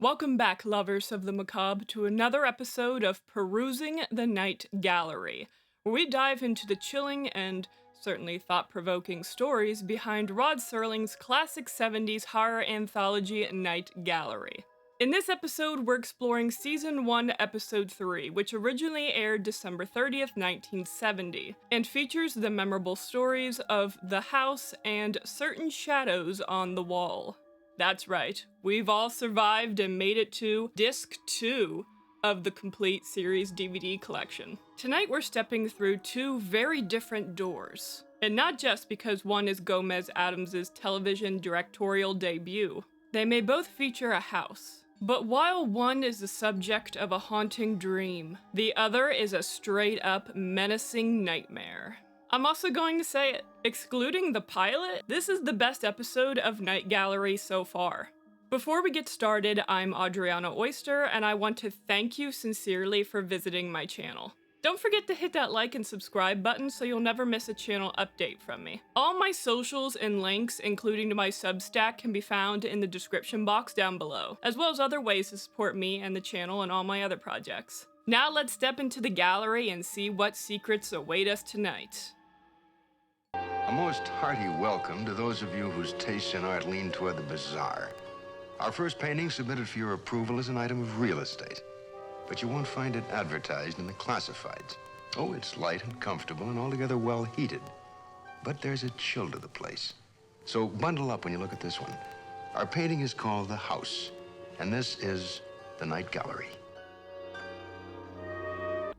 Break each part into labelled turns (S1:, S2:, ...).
S1: Welcome back, lovers of the macabre, to another episode of Perusing the Night Gallery, where we dive into the chilling and certainly thought-provoking stories behind Rod Serling's classic 70s horror anthology Night Gallery. In this episode, we're exploring Season 1, Episode 3, which originally aired December 30th, 1970, and features the memorable stories of The House and Certain Shadows on the Wall. That's right, we've all survived and made it to Disc 2 of the complete series DVD collection. Tonight we're stepping through two very different doors. And not just because one is Gomez Addams' television directorial debut. They may both feature a house. But while one is the subject of a haunting dream, the other is a straight-up menacing nightmare. I'm also going to say it, excluding the pilot, this is the best episode of Night Gallery so far. Before we get started, I'm Adriana Oyster, and I want to thank you sincerely for visiting my channel. Don't forget to hit that like and subscribe button so you'll never miss a channel update from me. All my socials and links, including to my Substack, can be found in the description box down below, as well as other ways to support me and the channel and all my other projects. Now let's step into the gallery and see what secrets await us tonight.
S2: A most hearty welcome to those of you whose tastes in art lean toward the bizarre. Our first painting submitted for your approval is an item of real estate, but you won't find it advertised in the classifieds. Oh, it's light and comfortable and altogether well heated, but there's a chill to the place. So bundle up when you look at this one. Our painting is called The House, and this is the Night Gallery.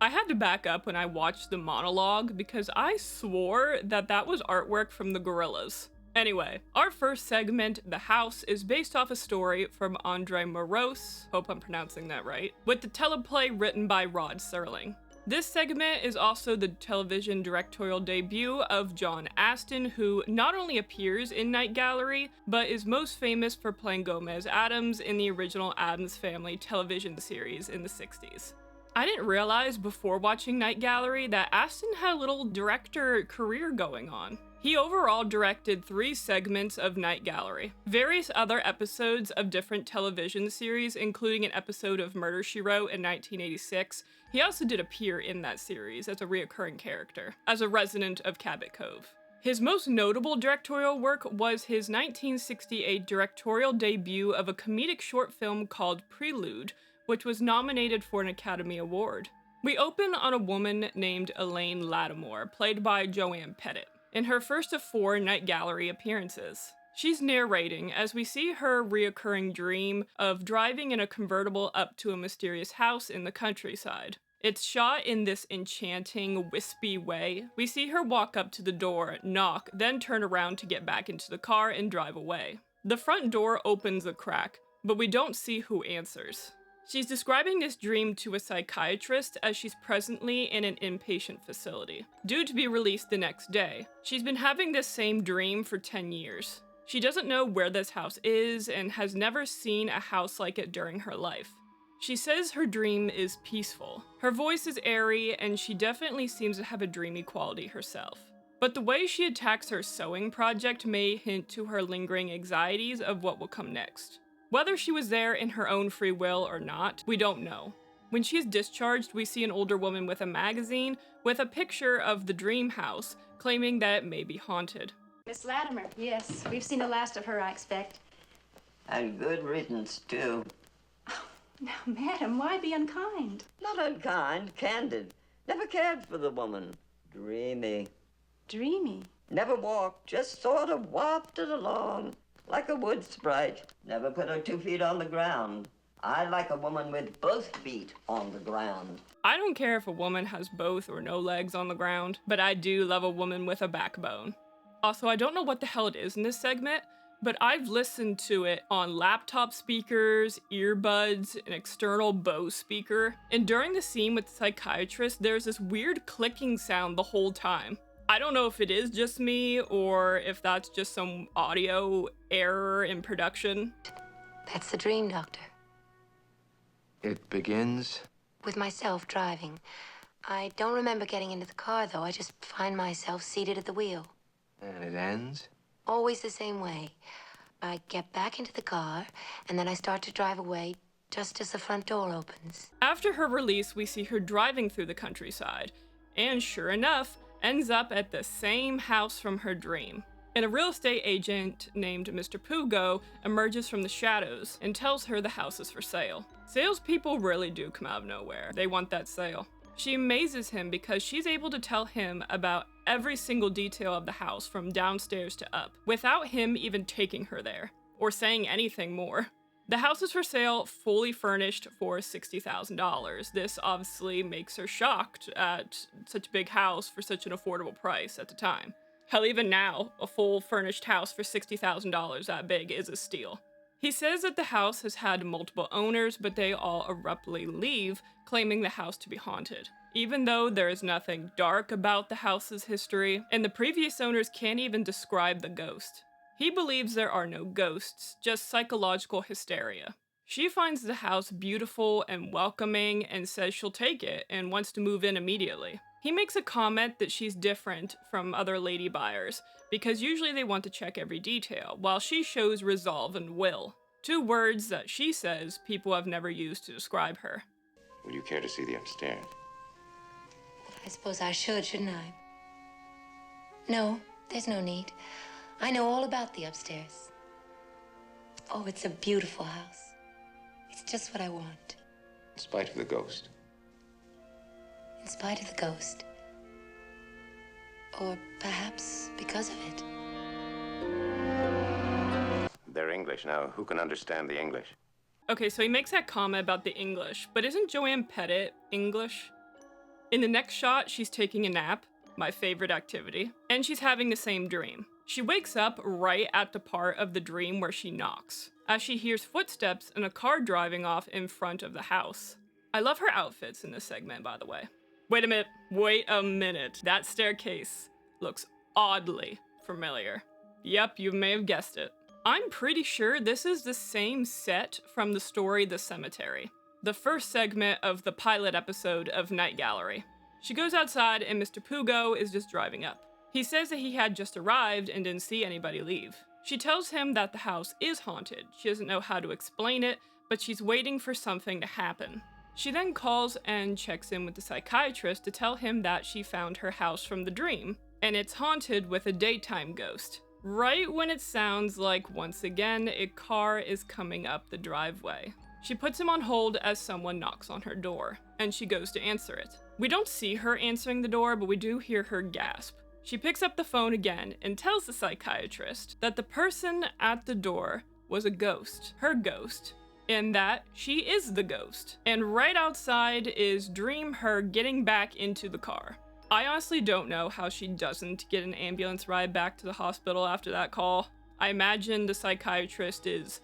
S1: I had to back up when I watched the monologue because I swore that was artwork from the Gorillas. Anyway, our first segment, The House, is based off a story from Andre Morose, hope I'm pronouncing that right, with the teleplay written by Rod Serling. This segment is also the television directorial debut of John Astin, who not only appears in Night Gallery, but is most famous for playing Gomez Addams in the original Addams Family television series in the 60s. I didn't realize before watching Night Gallery that Astin had a little director career going on. He overall directed 3 segments of Night Gallery, various other episodes of different television series, including an episode of Murder, She Wrote in 1986. He also did appear in that series as a reoccurring character, as a resident of Cabot Cove. His most notable directorial work was his 1968 directorial debut of a comedic short film called Prelude, which was nominated for an Academy Award. We open on a woman named Elaine Lattimore, played by Joanne Pettit, in her first of 4 Night Gallery appearances. She's narrating as we see her reoccurring dream of driving in a convertible up to a mysterious house in the countryside. It's shot in this enchanting, wispy way. We see her walk up to the door, knock, then turn around to get back into the car and drive away. The front door opens a crack, but we don't see who answers. She's describing this dream to a psychiatrist as she's presently in an inpatient facility, due to be released the next day. She's been having this same dream for 10 years. She doesn't know where this house is and has never seen a house like it during her life. She says her dream is peaceful. Her voice is airy, and she definitely seems to have a dreamy quality herself. But the way she attacks her sewing project may hint to her lingering anxieties of what will come next. Whether she was there in her own free will or not, we don't know. When she's discharged, we see an older woman with a magazine with a picture of the dream house, claiming that it may be haunted.
S3: Miss Latimer, yes. We've seen the last of her, I expect.
S4: And good riddance, too.
S3: Oh, now, madam, why be unkind?
S4: Not unkind, candid. Never cared for the woman. Dreamy.
S3: Dreamy.
S4: Never walked, just sort of wafted along. Like a wood sprite. Never put her 2 feet on the ground. I like a woman with both feet on the ground.
S1: I don't care if a woman has both or no legs on the ground, but I do love a woman with a backbone. Also, I don't know what the hell it is in this segment, but I've listened to it on laptop speakers, earbuds, an external Bose speaker, and during the scene with the psychiatrist, there's this weird clicking sound the whole time. I don't know if it is just me or if that's just some audio error in production.
S5: That's the dream, Doctor.
S6: It begins?
S5: With myself driving. I don't remember getting into the car, though. I just find myself seated at the wheel.
S6: And it ends?
S5: Always the same way. I get back into the car, and then I start to drive away just as the front door opens.
S1: After her release, we see her driving through the countryside, and sure enough, ends up at the same house from her dream. And a real estate agent named Mr. Pugo emerges from the shadows and tells her the house is for sale. Salespeople really do come out of nowhere. They want that sale. She amazes him because she's able to tell him about every single detail of the house from downstairs to up, without him even taking her there, or saying anything more. The house is for sale, fully furnished for $60,000. This obviously makes her shocked at such a big house for such an affordable price at the time. Hell, even now, a full furnished house for $60,000 that big is a steal. He says that the house has had multiple owners, but they all abruptly leave, claiming the house to be haunted. Even though there is nothing dark about the house's history, and the previous owners can't even describe the ghost. He believes there are no ghosts, just psychological hysteria. She finds the house beautiful and welcoming and says she'll take it and wants to move in immediately. He makes a comment that she's different from other lady buyers, because usually they want to check every detail, while she shows resolve and will. 2 words that she says people have never used to describe her.
S7: Would you care to see the upstairs?
S5: I suppose I should, shouldn't I? No, there's no need. I know all about the upstairs. Oh, it's a beautiful house. It's just what I want.
S7: In spite of the ghost.
S5: In spite of the ghost. Or perhaps because of it.
S7: They're English. Now, who can understand the English?
S1: Okay, so he makes that comment about the English, but isn't Joanne Pettit English? In the next shot, she's taking a nap, my favorite activity, and she's having the same dream. She wakes up right at the part of the dream where she knocks, as she hears footsteps and a car driving off in front of the house. I love her outfits in this segment, by the way. Wait a minute. That staircase looks oddly familiar. Yep, you may have guessed it. I'm pretty sure this is the same set from the story The Cemetery, the first segment of the pilot episode of Night Gallery. She goes outside and Mr. Pugo is just driving up. He says that he had just arrived and didn't see anybody leave. She tells him that the house is haunted. She doesn't know how to explain it, but she's waiting for something to happen. She then calls and checks in with the psychiatrist to tell him that she found her house from the dream, and it's haunted with a daytime ghost. Right when it sounds like, once again, a car is coming up the driveway. She puts him on hold as someone knocks on her door, and she goes to answer it. We don't see her answering the door, but we do hear her gasp. She picks up the phone again and tells the psychiatrist that the person at the door was a ghost, her ghost, and that she is the ghost. And right outside is Dream her getting back into the car. I honestly don't know how she doesn't get an ambulance ride back to the hospital after that call. I imagine the psychiatrist is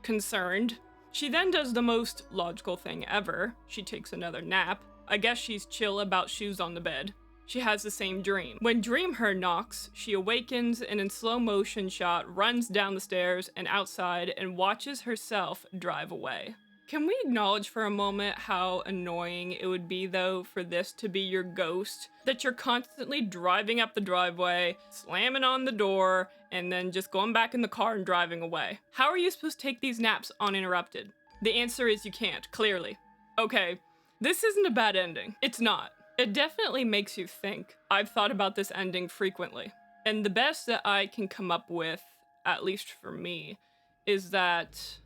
S1: concerned. She then does the most logical thing ever. She takes another nap. I guess she's chill about shoes on the bed. She has the same dream. When Dream her knocks, she awakens and in slow motion shot runs down the stairs and outside and watches herself drive away. Can we acknowledge for a moment how annoying it would be though for this to be your ghost? That you're constantly driving up the driveway, slamming on the door, and then just going back in the car and driving away. How are you supposed to take these naps uninterrupted? The answer is you can't, clearly. Okay, this isn't a bad ending. It's not. It definitely makes you think. I've thought about this ending frequently. And the best that I can come up with, at least for me, is that...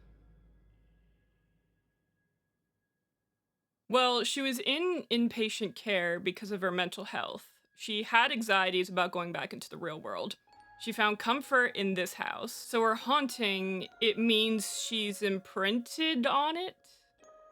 S1: well, she was in inpatient care because of her mental health. She had anxieties about going back into the real world. She found comfort in this house. So her haunting, it means she's imprinted on it?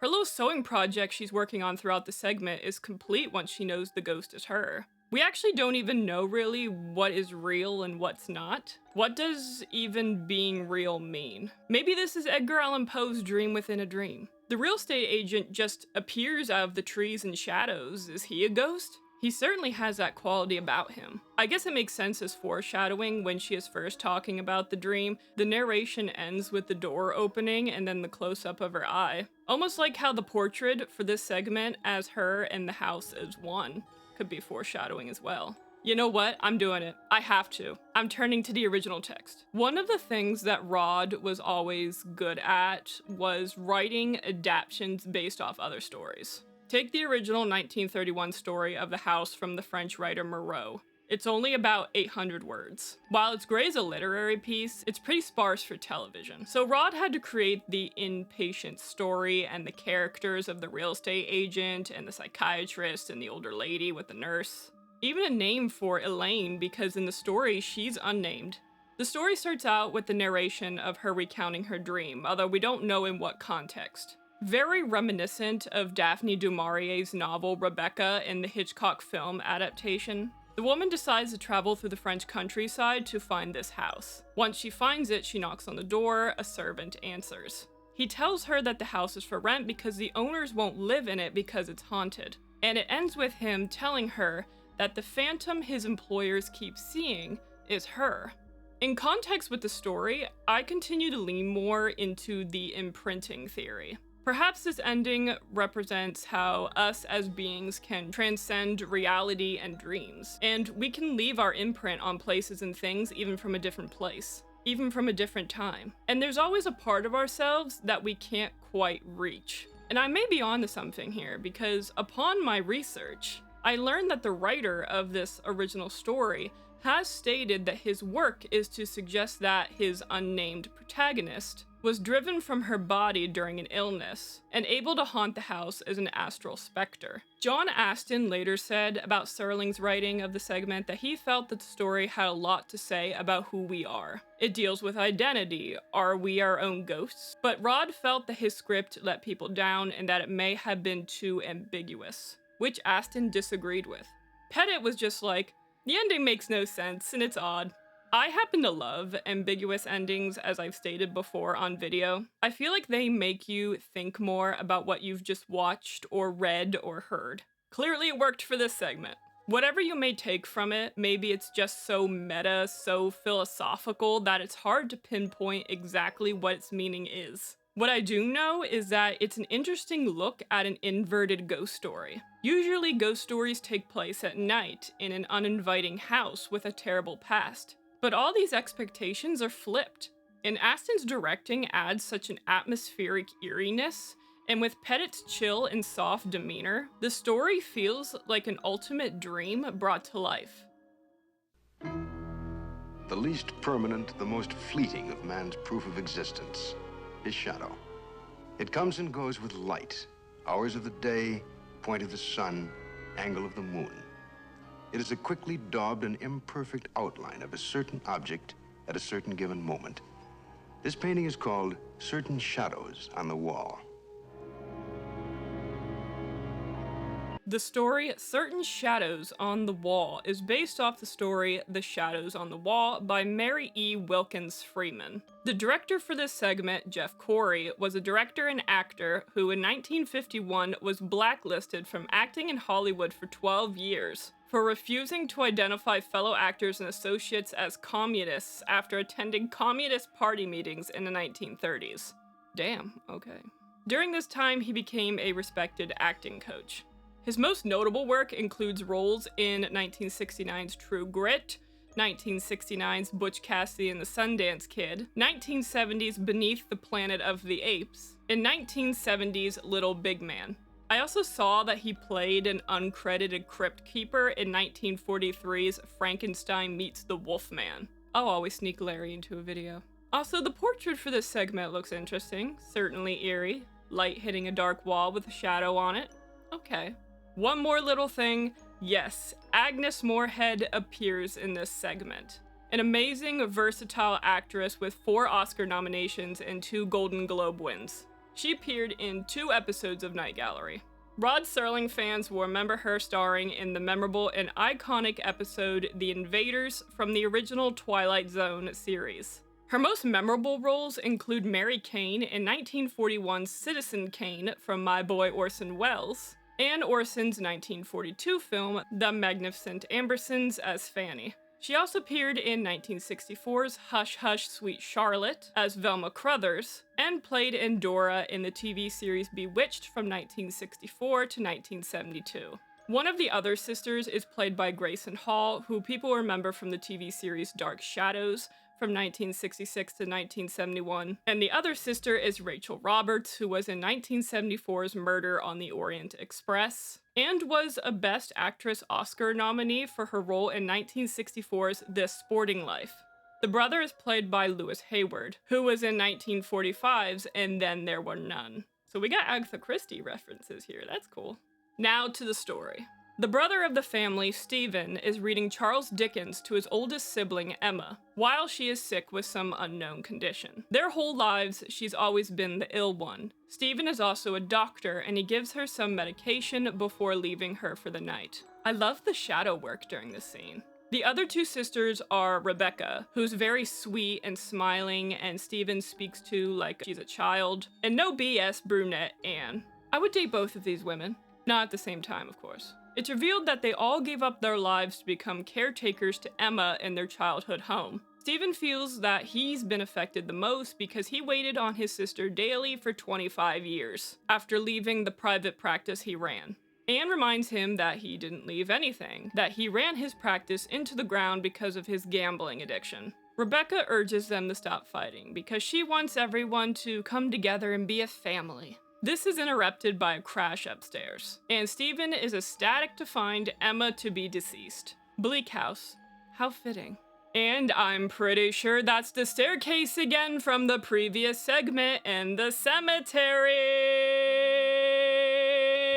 S1: Her little sewing project she's working on throughout the segment is complete once she knows the ghost is her. We actually don't even know really what is real and what's not. What does even being real mean? Maybe this is Edgar Allan Poe's dream within a dream. The real estate agent just appears out of the trees and shadows. Is he a ghost? He certainly has that quality about him. I guess it makes sense as foreshadowing when she is first talking about the dream. The narration ends with the door opening and then the close-up of her eye. Almost like how the portrait for this segment as her and the house as one could be foreshadowing as well. You know what? I'm doing it. I have to. I'm turning to the original text. One of the things that Rod was always good at was writing adaptations based off other stories. Take the original 1931 story of the house from the French writer Moreau. It's only about 800 words. While it's great as a literary piece, it's pretty sparse for television. So Rod had to create the inpatient story and the characters of the real estate agent and the psychiatrist and the older lady with the nurse. Even a name for Elaine, because in the story, she's unnamed. The story starts out with the narration of her recounting her dream, although we don't know in what context. Very reminiscent of Daphne du Maurier's novel Rebecca in the Hitchcock film adaptation. The woman decides to travel through the French countryside to find this house. Once she finds it, she knocks on the door, a servant answers. He tells her that the house is for rent because the owners won't live in it because it's haunted. And it ends with him telling her that the phantom his employers keep seeing is her. In context with the story, I continue to lean more into the imprinting theory. Perhaps this ending represents how us as beings can transcend reality and dreams, and we can leave our imprint on places and things even from a different place, even from a different time. And there's always a part of ourselves that we can't quite reach. And I may be onto something here, because upon my research, I learned that the writer of this original story has stated that his work is to suggest that his unnamed protagonist was driven from her body during an illness and able to haunt the house as an astral specter. John Astin later said about Serling's writing of the segment that he felt that the story had a lot to say about who we are. It deals with identity. Are we our own ghosts? But Rod felt that his script let people down and that it may have been too ambiguous, which Astin disagreed with. Pettit was just like, the ending makes no sense and it's odd. I happen to love ambiguous endings, as I've stated before on video. I feel like they make you think more about what you've just watched or read or heard. Clearly it worked for this segment. Whatever you may take from it, maybe it's just so meta, so philosophical that it's hard to pinpoint exactly what its meaning is. What I do know is that it's an interesting look at an inverted ghost story. Usually ghost stories take place at night in an uninviting house with a terrible past. But all these expectations are flipped. And Astin's directing adds such an atmospheric eeriness, and with Pettit's chill and soft demeanor, the story feels like an ultimate dream brought to life.
S2: The least permanent, the most fleeting of man's proof of existence is shadow. It comes and goes with light, hours of the day, point of the sun, angle of the moon. It is a quickly daubed and imperfect outline of a certain object at a certain given moment. This painting is called Certain Shadows on the Wall.
S1: The story Certain Shadows on the Wall is based off the story The Shadows on the Wall by Mary E. Wilkins Freeman. The director for this segment, Jeff Corey, was a director and actor who in 1951 was blacklisted from acting in Hollywood for 12 years for refusing to identify fellow actors and associates as communists after attending Communist Party meetings in the 1930s. Damn, okay. During this time, he became a respected acting coach. His most notable work includes roles in 1969's True Grit, 1969's Butch Cassidy and the Sundance Kid, 1970's Beneath the Planet of the Apes, and 1970's Little Big Man. I also saw that he played an uncredited crypt keeper in 1943's Frankenstein Meets the Wolfman. I'll always sneak Larry into a video. Also, the portrait for this segment looks interesting, certainly eerie. Light hitting a dark wall with a shadow on it. Okay. One more little thing. Yes, Agnes Moorehead appears in this segment. An amazing, versatile actress with 4 Oscar nominations and 2 Golden Globe wins. She appeared in 2 episodes of Night Gallery. Rod Serling fans will remember her starring in the memorable and iconic episode The Invaders from the original Twilight Zone series. Her most memorable roles include Mary Kane in 1941's Citizen Kane from My Boy Orson Welles, and Orson's 1942 film The Magnificent Ambersons as Fanny. She also appeared in 1964's Hush Hush Sweet Charlotte as Velma Crothers, and played Endora in the TV series Bewitched from 1964 to 1972. One of the other sisters is played by Grayson Hall, who people remember from the TV series Dark Shadows from 1966 to 1971. And the other sister is Rachel Roberts, who was in 1974's Murder on the Orient Express, and was a Best Actress Oscar nominee for her role in 1964's This Sporting Life. The brother is played by Lewis Hayward, who was in 1945's And Then There Were None. So we got Agatha Christie references here, that's cool. Now to the story. The brother of the family, Stephen, is reading Charles Dickens to his oldest sibling, Emma, while she is sick with some unknown condition. Their whole lives, she's always been the ill one. Stephen is also a doctor, and he gives her some medication before leaving her for the night. I love the shadow work during this scene. The other two sisters are Rebecca, who's very sweet and smiling, and Stephen speaks to like she's a child, and no BS brunette Anne. I would date both of these women. Not at the same time, of course. It's revealed that they all gave up their lives to become caretakers to Emma in their childhood home. Stephen feels that he's been affected the most because he waited on his sister daily for 25 years after leaving the private practice he ran. Anne reminds him that he didn't leave anything, that he ran his practice into the ground because of his gambling addiction. Rebecca urges them to stop fighting because she wants everyone to come together and be a family. This is interrupted by a crash upstairs, and Stephen is ecstatic to find Emma to be deceased. Bleak House. How fitting. And I'm pretty sure that's the staircase again from the previous segment in the cemetery.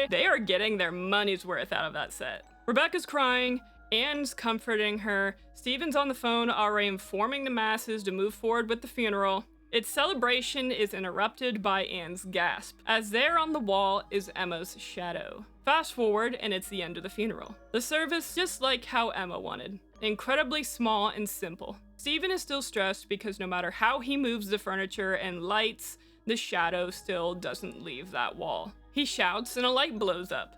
S1: They are getting their money's worth out of that set. Rebecca's crying, Anne's comforting her, Stephen's on the phone already informing the masses to move forward with the funeral. Its celebration is interrupted by Anne's gasp, as there on the wall is Emma's shadow. Fast forward, and it's the end of the funeral. The service just like how Emma wanted. Incredibly small and simple. Stephen is still stressed because no matter how he moves the furniture and lights, the shadow still doesn't leave that wall. He shouts and a light blows up.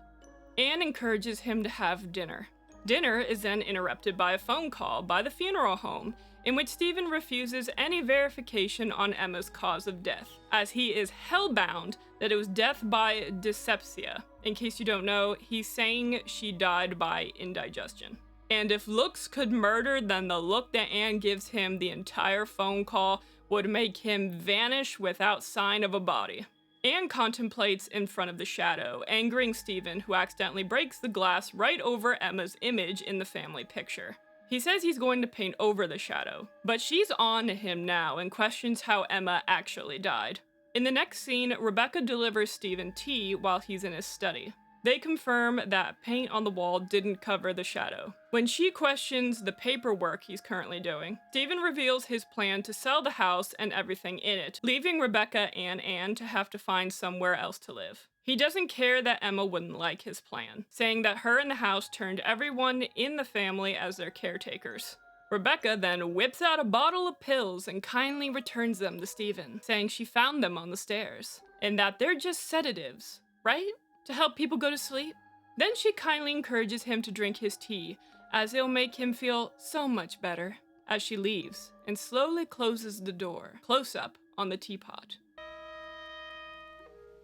S1: Anne encourages him to have dinner. Dinner is then interrupted by a phone call by the funeral home, in which Stephen refuses any verification on Emma's cause of death, as he is hellbound that it was death by dyspepsia. In case you don't know, he's saying she died by indigestion. And if looks could murder, then the look that Anne gives him the entire phone call would make him vanish without sign of a body. Anne contemplates in front of the shadow, angering Stephen, who accidentally breaks the glass right over Emma's image in the family picture. He says he's going to paint over the shadow, but she's on to him now and questions how Emma actually died. In the next scene, Rebecca delivers Stephen tea while he's in his study. They confirm that paint on the wall didn't cover the shadow. When she questions the paperwork he's currently doing, Stephen reveals his plan to sell the house and everything in it, leaving Rebecca and Anne to have to find somewhere else to live. He doesn't care that Emma wouldn't like his plan, saying that her and the house turned everyone in the family as their caretakers. Rebecca then whips out a bottle of pills and kindly returns them to Stephen, saying she found them on the stairs, and that they're just sedatives, right? To help people go to sleep. Then she kindly encourages him to drink his tea, as it'll make him feel so much better, as she leaves and slowly closes the door, close up on the teapot.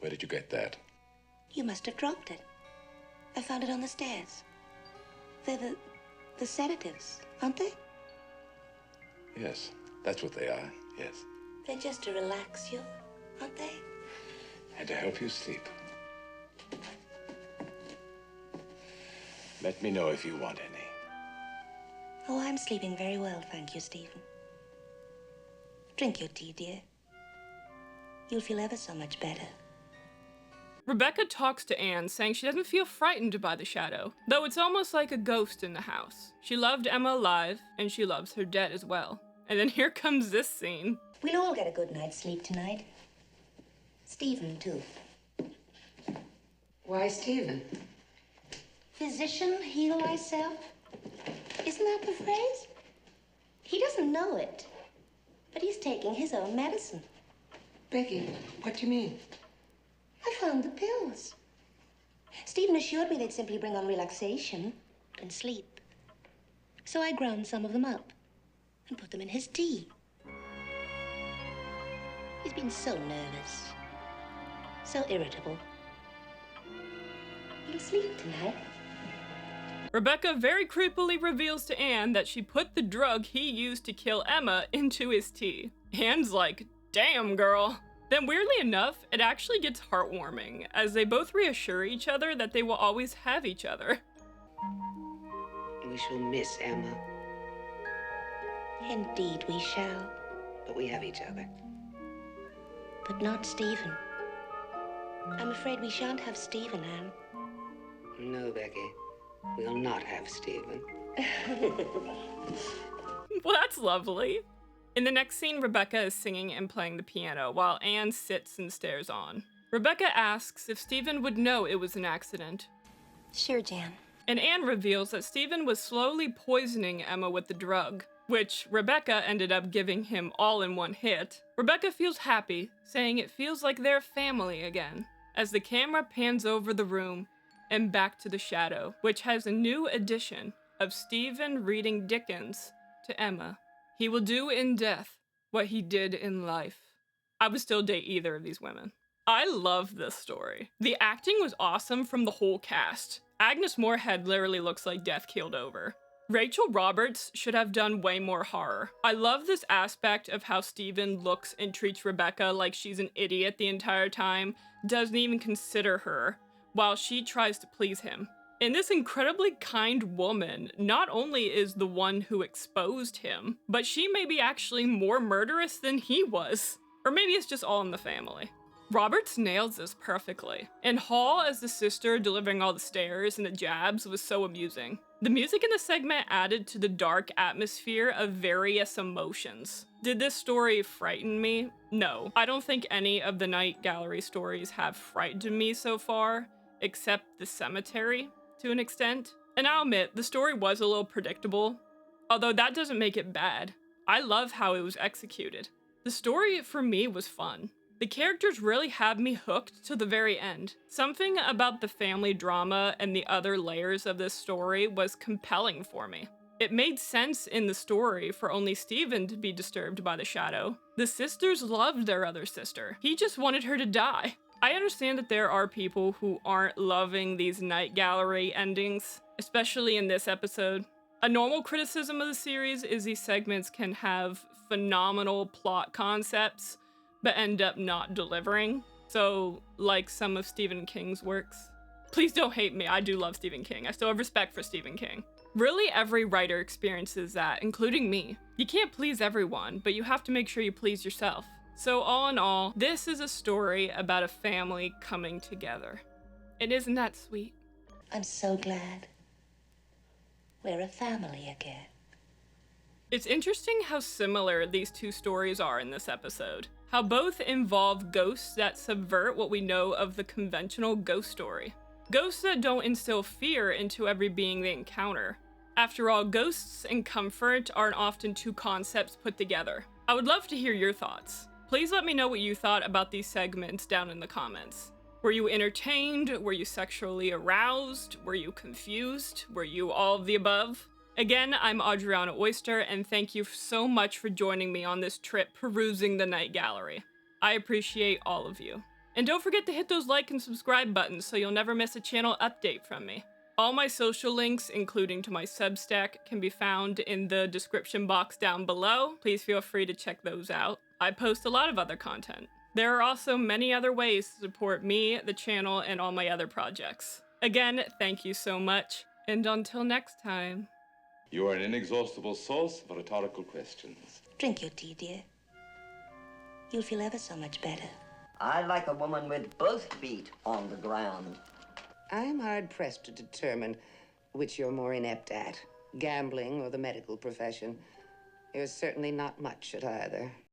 S7: Where did you get that?
S5: You must have dropped it. I found it on the stairs. They're the sedatives, aren't they?
S7: Yes, that's what they are, yes.
S5: They're just to relax you, aren't they?
S7: And to help you sleep. Let me know if you want any.
S5: Oh, I'm sleeping very well, thank you, Stephen. Drink your tea, dear. You'll feel ever so much better.
S1: Rebecca talks to Anne, saying she doesn't feel frightened by the shadow, though it's almost like a ghost in the house. She loved Emma alive, and she loves her dead as well. And then here comes this scene.
S5: We'll all get a good night's sleep tonight. Stephen, too.
S8: Why Stephen?
S5: Physician, heal thyself. Isn't that the phrase? He doesn't know it, but he's taking his own medicine.
S8: Becky, what do you mean?
S5: I found the pills. Stephen assured me they'd simply bring on relaxation and sleep. So I ground some of them up and put them in his tea. He's been so nervous, so irritable. He'll sleep tonight.
S1: Rebecca very creepily reveals to Anne that she put the drug he used to kill Emma into his tea. Anne's like, damn girl. Then weirdly enough, it actually gets heartwarming as they both reassure each other that they will always have each other.
S8: We shall miss Emma,
S5: Indeed we shall.
S8: but we have each other.
S5: But not Stephen. I'm afraid we shan't have Stephen, Anne.
S8: No, Becky, we'll not have Stephen.
S1: Well, that's lovely. In the next scene, Rebecca is singing and playing the piano while Anne sits and stares on. Rebecca asks if Stephen would know it was an accident.
S5: Sure, Jan.
S1: And Anne reveals that Stephen was slowly poisoning Emma with the drug, which Rebecca ended up giving him all in one hit. Rebecca feels happy, saying it feels like they're family again, as the camera pans over the room and back to the shadow, which has a new addition of Stephen reading Dickens to Emma. He will do in death what he did in life. I would still date either of these women. I love this story. The acting was awesome from the whole cast. Agnes Moorehead literally looks like death keeled over. Rachel Roberts should have done way more horror. I love this aspect of how Stephen looks and treats Rebecca like she's an idiot the entire time, doesn't even consider her, while she tries to please him. And this incredibly kind woman not only is the one who exposed him, but she may be actually more murderous than he was. Or maybe it's just all in the family. Roberts nails this perfectly. And Hall as the sister delivering all the stares and the jabs was so amusing. The music in the segment added to the dark atmosphere of various emotions. Did this story frighten me? No. I don't think any of the Night Gallery stories have frightened me so far, except The Cemetery, to an extent. And I'll admit, the story was a little predictable, although that doesn't make it bad. I love how it was executed. The story, for me, was fun. The characters really had me hooked to the very end. Something about the family drama and the other layers of this story was compelling for me. It made sense in the story for only Stephen to be disturbed by the shadow. The sisters loved their other sister. He just wanted her to die. I understand that there are people who aren't loving these Night Gallery endings, especially in this episode. A normal criticism of the series is these segments can have phenomenal plot concepts, but end up not delivering. So, like some of Stephen King's works. Please don't hate me, I do love Stephen King. I still have respect for Stephen King. Really, every writer experiences that, including me. You can't please everyone, but you have to make sure you please yourself. So all in all, this is a story about a family coming together. And isn't that sweet?
S5: I'm so glad. We're a family again.
S1: It's interesting how similar these two stories are in this episode. How both involve ghosts that subvert what we know of the conventional ghost story. Ghosts that don't instill fear into every being they encounter. After all, ghosts and comfort aren't often two concepts put together. I would love to hear your thoughts. Please let me know what you thought about these segments down in the comments. Were you entertained? Were you sexually aroused? Were you confused? Were you all of the above? Again, I'm Adriana Oyster, and thank you so much for joining me on this trip perusing the Night Gallery. I appreciate all of you. And don't forget to hit those like and subscribe buttons so you'll never miss a channel update from me. All my social links, including to my Substack, can be found in the description box down below. Please feel free to check those out. I post a lot of other content. There are also many other ways to support me, the channel, and all my other projects. Again, thank you so much, and until next time.
S7: You are an inexhaustible source of rhetorical questions.
S5: Drink your tea, dear. You'll feel ever so much better.
S4: I like a woman with both feet on the ground.
S8: I'm hard-pressed to determine which you're more inept at, gambling or the medical profession. You're certainly not much at either.